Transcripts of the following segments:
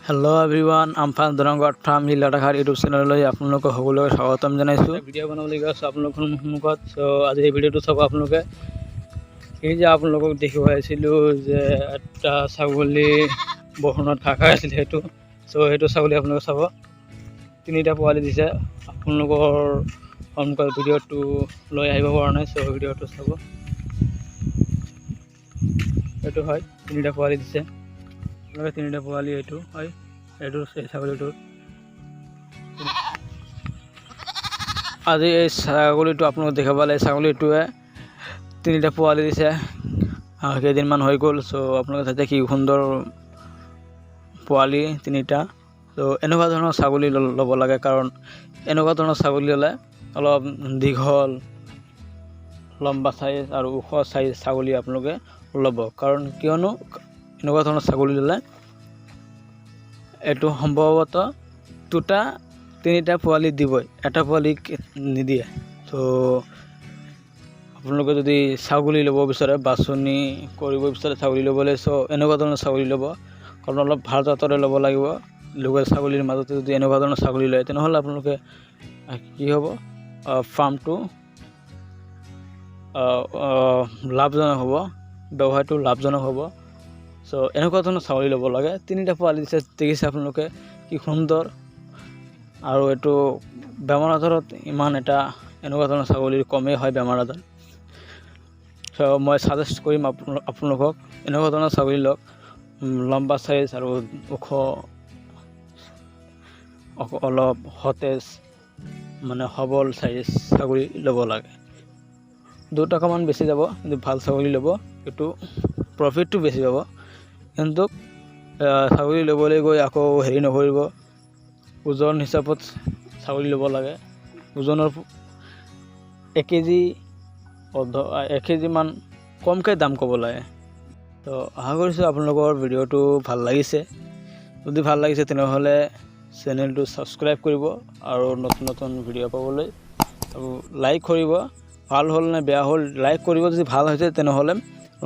Hello everyone, I'm from Darrang from Latakhat YouTube channel. আপোনালোকক সকলোকে স্বাগতম জনাইছো। ভিডিও বনাবলৈ গৈছো আপোনালোকৰ সন্মুখত। সো আজি এই ভিডিওটো চাব আপোনালোকে। এই যে আপোনালোকক দেখিব আহিছিলো যে এটা ছাগলী বহনত খাকা আছিল হেতু। সো হেতু ছাগলী আপোনালোকে চাব। তিনিটা পোৱালি দিছে। আপোনালোকৰ সন্মুখত ভিডিওটো লৈ আহিব পৰা নাই। সো ভিডিওটো চাব। এটো হয় তিনিটা পোৱালি দিছে। তিনিটা পোৱালি এইটো হয় এইটো ছাগলীটোৰ আজি এই ছাগলীটো আপোনালোক দেখা পালে ছাগলীটোৱে তিনিটা পোৱালি দিছে কেইদিনমান হৈ গ'ল। সো আপোনালোকে চাইছে কি সুন্দৰ পোৱালি তিনিটা। তো এনেকুৱা ধৰণৰ ছাগলী ল'ব লাগে কাৰণ এনেকুৱা ধৰণৰ ছাগলী হ'লে অলপ দীঘল লম্বা সাইজ আৰু ওখ সাইজ ছাগলী আপোনালোকে ল'ব কাৰণ কিয়নো এনেকুৱা ধৰণৰ ছাগলী ল'লে এটো সম্ভৱত দুটা তিনিটা পোৱালি দিবই এটা পোৱালি নিদিয়ে। তো আপোনালোকে যদি ছাগলী ল'ব বিচাৰে বাছনি কৰিব বিচাৰে ছাগলী ল'বলৈ সো এনেকুৱা ধৰণৰ ছাগলী ল'ব কাৰণ অলপ ভাল জাতৰে ল'ব লাগিব। লোকেল ছাগলীৰ মাজতে যদি এনেকুৱা ধৰণৰ ছাগলী লয় তেনেহ'লে আপোনালোকে কি হ'ব ফাৰ্মটো লাভজনক হ'ব, ব্যৱসায়টো লাভজনক হ'ব। সো এনেকুৱা ধৰণৰ ছাগলী ল'ব লাগে। তিনিটা পোৱালি দিছে দেখিছে আপোনালোকে কি সুন্দৰ আৰু এইটো বেমাৰ আজাৰত ইমান এটা এনেকুৱা ধৰণৰ ছাগলীৰ কমেই হয় বেমাৰ আজাৰ। সো মই সাজেষ্ট কৰিম আপোনালোকক এনেকুৱা ধৰণৰ ছাগলী লওক লম্বা সাইজ আৰু ওখ অলপ সতেজ মানে সবল সাইজ ছাগলী ল'ব লাগে। 2 টকামান বেছি যাব কিন্তু ভাল ছাগলী ল'ব কিন্তু প্ৰফিটটো বেছি পাব। কিন্তু ছাগলী ল'বলৈ গৈ আকৌ হেৰি নকৰিব ওজন হিচাপত ছাগলী ল'ব লাগে। ওজনৰ 1 কেজি 1 কেজি মান কমকৈ দাম ক'ব লাগে। তো আশা কৰিছোঁ আপোনালোকৰ ভিডিওটো ভাল লাগিছে। যদি ভাল লাগিছে তেনেহ'লে চেনেলটো সাবস্ক্ৰাইব কৰিব আৰু নতুন নতুন ভিডিও পাবলৈ আৰু লাইক কৰিব। ভাল হ'ল নে বেয়া হ'ল লাইক কৰিব। যদি ভাল হৈছে তেনেহ'লে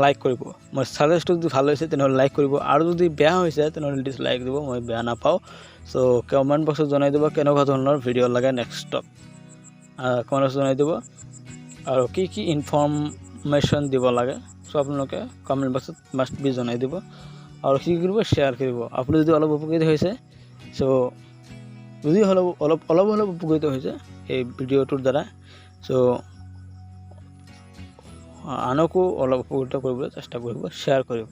লাইক কৰিব। মই সাজেষ্ট যদি ভাল হৈছে তেনেহ'লে লাইক কৰিব আৰু যদি বেয়া হৈছে তেনেহ'লে ডিসলাইক দিব। মই বেয়া নাপাওঁ। সো কমেন্ট বক্সত জনাই দিব কেনেকুৱা ধৰণৰ ভিডিও লাগে নেক্সটত কমেন্ট বক্সত জনাই দিব আৰু কি কি ইনফৰমেশ্যন দিব লাগে সো আপোনালোকে কমেন্ট বক্সত মাষ্ট বি জনাই দিব আৰু কি কৰিব শ্বেয়াৰ কৰিব। আপুনি যদি অলপ উপকৃত হৈছে সো যদি অলপ উপকৃত হৈছে এই ভিডিওটোৰ দ্বাৰা সো আনকো অলপ উপকৃত কৰিবলৈ চেষ্টা কৰিব শ্বেয়াৰ কৰিব।